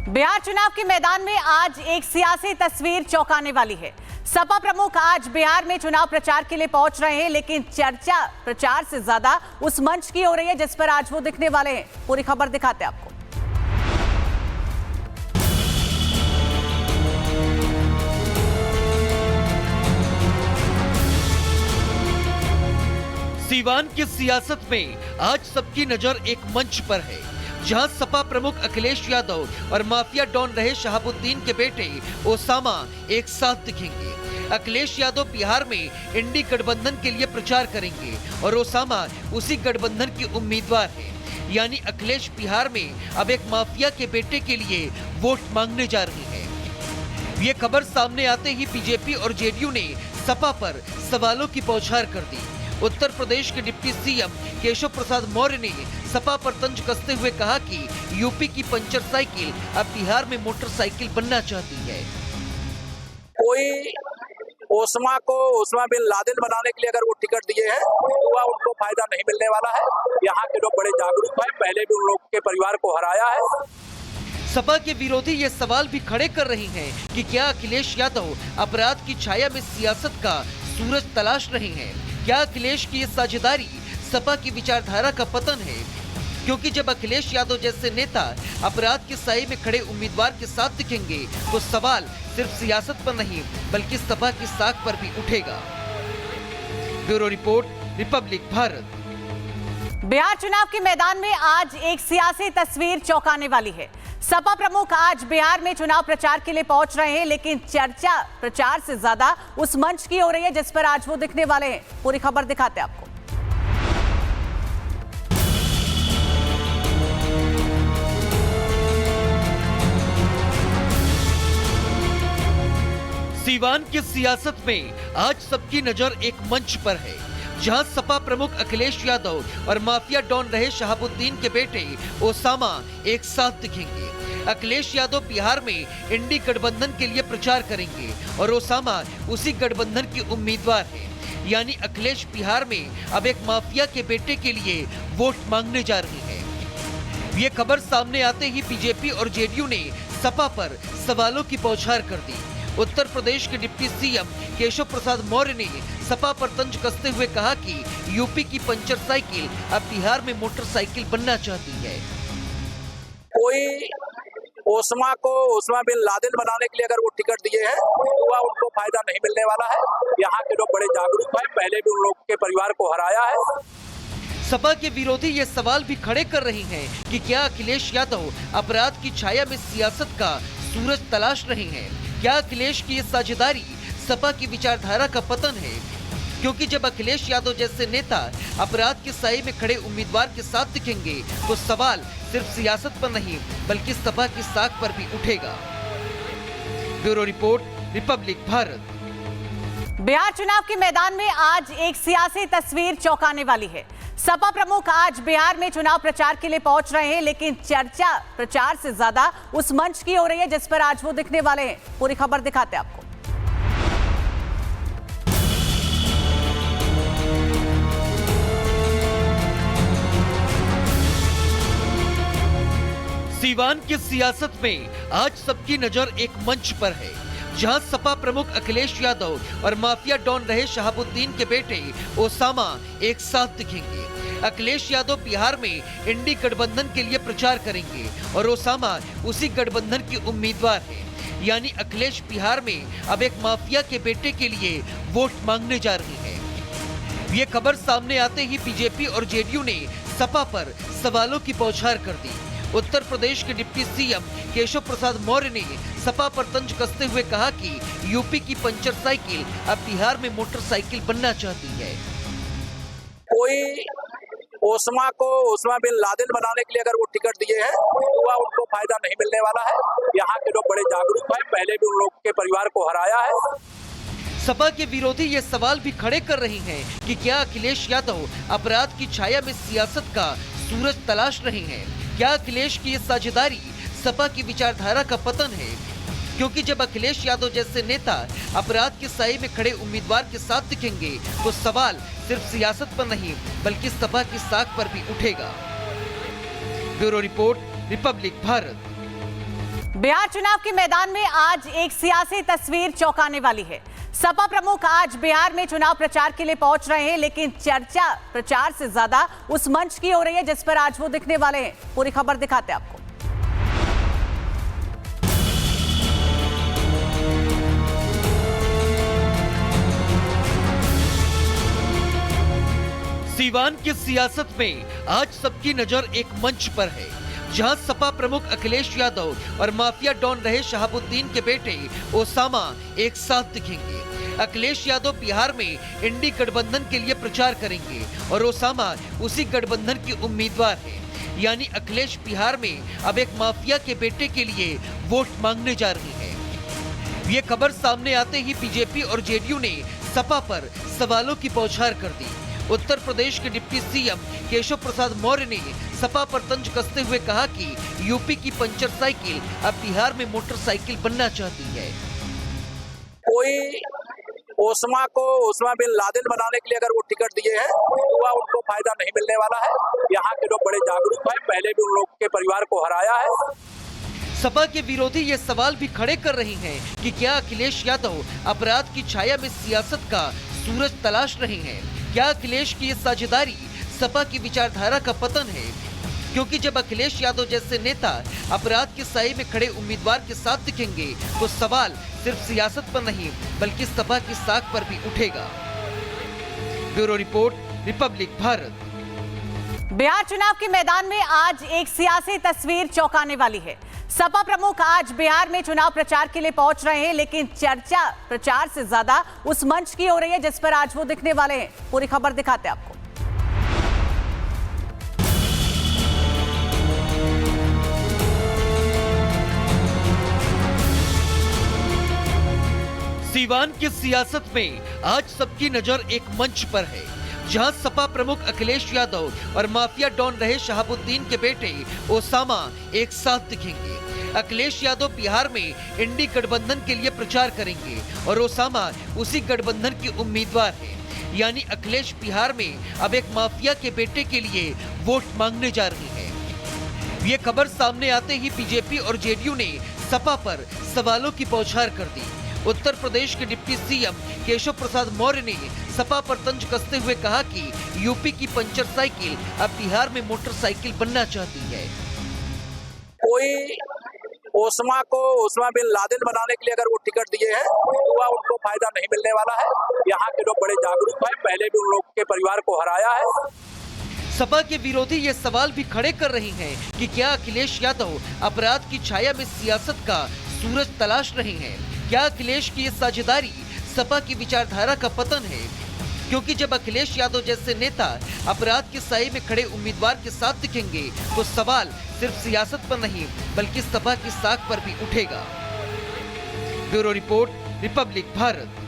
बिहार चुनाव के मैदान में आज एक सियासी तस्वीर चौंकाने वाली है। सपा प्रमुख आज बिहार में चुनाव प्रचार के लिए पहुंच रहे हैं, लेकिन चर्चा प्रचार से ज्यादा उस मंच की हो रही है जिस पर आज वो दिखने वाले हैं। पूरी खबर दिखाते हैं आपको। सीवान की सियासत में आज सबकी नजर एक मंच पर है, जहां सपा प्रमुख अखिलेश यादव और माफिया डॉन रहे शहाबुद्दीन के बेटे ओसामा एक साथ दिखेंगे। अखिलेश यादव बिहार में इंडी गठबंधन के लिए प्रचार करेंगे और ओसामा उसी गठबंधन की उम्मीदवार हैं। यानी अखिलेश बिहार में अब एक माफिया के बेटे के लिए वोट मांगने जा रहे हैं। ये खबर सामने आते ही बीजेपी और जेडीयू ने सपा पर सवालों की बौछार कर दी। उत्तर प्रदेश के डिप्टी सीएम केशव प्रसाद मौर्य ने सपा पर तंज कसते हुए कहा कि यूपी की पंचर साइकिल अब बिहार में मोटरसाइकिल बनना चाहती है। कोई ओसामा बिन लादेन बनाने के लिए अगर वो टिकट दिए हैं तो वह उनको फायदा नहीं मिलने वाला है। यहाँ के लोग बड़े जागरूक हैं, पहले भी उन लोग के परिवार को हराया है। सपा के विरोधी ये सवाल भी खड़े कर रहे हैं कि क्या अखिलेश यादव अपराध की छाया में सियासत का सूरज तलाश रहे हैं? क्या अखिलेश की ये साझेदारी सपा की विचारधारा का पतन है? क्योंकि जब अखिलेश यादव जैसे नेता अपराध के साए में खड़े उम्मीदवार के साथ दिखेंगे तो सवाल सिर्फ सियासत पर नहीं बल्कि सपा की साख पर भी उठेगा। Bureau report, Republic Bharat. Bihar चुनाव के मैदान में आज एक सियासी तस्वीर चौंकाने वाली है। सपा प्रमुख आज बिहार में चुनाव प्रचार के लिए पहुंच रहे हैं, लेकिन चर्चा प्रचार से ज्यादा उस मंच की हो रही है जिस पर आज वो दिखने वाले हैं। पूरी खबर दिखाते हैं आपको। सीवान की सियासत में आज सबकी नजर एक मंच पर है, जहां सपा प्रमुख अखिलेश यादव और माफिया डॉन रहे शहाबुद्दीन के बेटे ओसामा एक साथ दिखेंगे। अखिलेश यादव बिहार में इंडी गठबंधन के लिए प्रचार करेंगे और ओसामा उसी गठबंधन की उम्मीदवार हैं। यानी अखिलेश बिहार में अब एक माफिया के बेटे के लिए वोट मांगने जा रहे हैं। ये खबर सामने आते ही बीजेपी और जेडीयू ने सपा पर सवालों की बौछार कर दी। उत्तर प्रदेश के डिप्टी सीएम केशव प्रसाद मौर्य ने सपा पर तंज कसते हुए कहा कि यूपी की पंचर साइकिल अब बिहार में मोटरसाइकिल बनना चाहती है। कोई ओसामा बिन लादेन बनाने के लिए अगर वो टिकट दिए हैं तो वह उनको फायदा नहीं मिलने वाला है। यहाँ के लोग बड़े जागरूक हैं, पहले भी उन लोग के परिवार को हराया है। सपा के विरोधी ये सवाल भी खड़े कर रहे हैं कि क्या अखिलेश यादव अपराध की छाया में सियासत का सूरज तलाश रहे हैं? क्या अखिलेश की ये साझेदारी सपा की विचारधारा का पतन है? क्योंकि जब अखिलेश यादव जैसे नेता अपराध के साए में खड़े उम्मीदवार के साथ दिखेंगे तो सवाल सिर्फ सियासत पर नहीं बल्कि सपा की साख पर भी उठेगा। Bureau report, Republic Bharat. Bihar चुनाव के मैदान में आज एक सियासी तस्वीर चौंकाने वाली है। सपा प्रमुख आज बिहार में चुनाव प्रचार के लिए पहुंच रहे हैं, लेकिन चर्चा प्रचार से ज्यादा उस मंच की हो रही है जिस पर आज वो दिखने वाले हैं। पूरी खबर दिखाते हैं आपको। सीवान की सियासत में आज सबकी नजर एक मंच पर है, जहां सपा प्रमुख अखिलेश यादव और माफिया डॉन रहे शहाबुद्दीन के बेटे ओसामा एक साथ दिखेंगे। अखिलेश यादव बिहार में इंडी गठबंधन के लिए प्रचार करेंगे और ओसामा उसी गठबंधन की उम्मीदवार हैं। यानी अखिलेश बिहार में अब एक माफिया के बेटे के लिए वोट मांगने जा रहे हैं। ये खबर सामने आते ही बीजेपी और जेडीयू ने सपा पर सवालों की बौछार कर दी। उत्तर प्रदेश के डिप्टी सीएम केशव प्रसाद मौर्य ने सपा पर तंज कसते हुए कहा कि यूपी की पंचर साइकिल अब बिहार में मोटरसाइकिल बनना चाहती है। कोई ओसामा बिन लादेन बनाने के लिए अगर वो टिकट दिए हैं तो वह उनको फायदा नहीं मिलने वाला है। यहाँ के लोग बड़े जागरूक हैं, पहले भी उन लोग के परिवार को हराया है। सपा के विरोधी ये सवाल भी खड़े कर रहे हैं कि क्या अखिलेश यादव अपराध की छाया में सियासत का सूरज तलाश रहे हैं? क्या अखिलेश की ये साझेदारी सपा की विचारधारा का पतन है? क्योंकि जब अखिलेश यादव जैसे नेता अपराध के साए में खड़े उम्मीदवार के साथ दिखेंगे तो सवाल सिर्फ सियासत पर नहीं बल्कि सपा की साख पर भी उठेगा। Bureau report, Republic Bharat. Bihar चुनाव के मैदान में आज एक सियासी तस्वीर चौंकाने वाली है। सपा प्रमुख आज बिहार में चुनाव प्रचार के लिए पहुंच रहे हैं, लेकिन चर्चा प्रचार से ज्यादा उस मंच की हो रही है जिस पर आज वो दिखने वाले हैं। पूरी खबर दिखाते हैं आपको। सीवान की सियासत में आज सबकी नजर एक मंच पर है, जहां सपा प्रमुख अखिलेश यादव और माफिया डॉन रहे शहाबुद्दीन के बेटे ओसामा एक साथ दिखेंगे। अखिलेश यादव बिहार में इंडी गठबंधन के लिए प्रचार करेंगे और ओसामा उसी गठबंधन के उम्मीदवार हैं। यानी अखिलेश बिहार में अब एक माफिया के बेटे के लिए वोट मांगने जा रहे हैं। ये खबर सामने आते ही बीजेपी और जेडीयू ने सपा पर सवालों की बौछार कर दी। उत्तर प्रदेश के डिप्टी सीएम केशव प्रसाद मौर्य ने सपा पर तंज कसते हुए कहा कि यूपी की पंचर साइकिल अब बिहार में मोटरसाइकिल बनना चाहती है। कोई ओसामा बिन लादेन बनाने के लिए अगर वो टिकट दिए हैं तो वह उनको फायदा नहीं मिलने वाला है। यहाँ के लोग बड़े जागरूक हैं, पहले भी उन लोग के परिवार को हराया है। सपा के विरोधी ये सवाल भी खड़े कर रहे हैं कि क्या अखिलेश यादव अपराध की छाया में सियासत का सूरज तलाश रहे हैं? क्या अखिलेश की ये साझेदारी सपा की विचारधारा का पतन है? क्योंकि जब अखिलेश यादव जैसे नेता अपराध के साए में खड़े उम्मीदवार के साथ दिखेंगे तो सवाल सिर्फ सियासत पर नहीं बल्कि सपा की साख पर भी उठेगा। Bureau report, Republic Bharat. Bihar चुनाव के मैदान में आज एक सियासी तस्वीर चौंकाने वाली है। सपा प्रमुख आज बिहार में चुनाव प्रचार के लिए पहुंच रहे हैं, लेकिन चर्चा प्रचार से ज्यादा उस मंच की हो रही है जिस पर आज वो दिखने वाले हैं। पूरी खबर दिखाते हैं आपको। सीवान की सियासत में आज सबकी नजर एक मंच पर है, जहां सपा प्रमुख अखिलेश यादव और माफिया डॉन रहे शहाबुद्दीन के बेटे ओसामा एक साथ दिखेंगे। अखिलेश यादव बिहार में इंडी गठबंधन के लिए प्रचार करेंगे और ओसामा उसी गठबंधन के उम्मीदवार हैं। यानी अखिलेश बिहार में अब एक माफिया के बेटे के लिए वोट मांगने जा रहे हैं। ये खबर सामने आते ही बीजेपी और जेडीयू ने सपा पर सवालों की बौछार कर दी। उत्तर प्रदेश के डिप्टी सीएम केशव प्रसाद मौर्य ने सपा पर तंज कसते हुए कहा कि यूपी की पंचर साइकिल अब बिहार में मोटरसाइकिल बनना चाहती है। कोई ओसामा बिन लादेन बनाने के लिए अगर वो टिकट दिए हैं तो वह उनको फायदा नहीं मिलने वाला है। यहाँ के लोग बड़े जागरूक हैं, पहले भी उन लोग के परिवार को हराया है। सपा के विरोधी ये सवाल भी खड़े कर रहे हैं कि क्या अखिलेश यादव अपराध की छाया में सियासत का सूरज तलाश रहे हैं? क्या अखिलेश की ये साझेदारी सपा की विचारधारा का पतन है? क्योंकि जब अखिलेश यादव जैसे नेता अपराध के साए में खड़े उम्मीदवार के साथ दिखेंगे तो सवाल सिर्फ सियासत पर नहीं बल्कि सपा की साख पर भी उठेगा। Bureau report, Republic Bharat.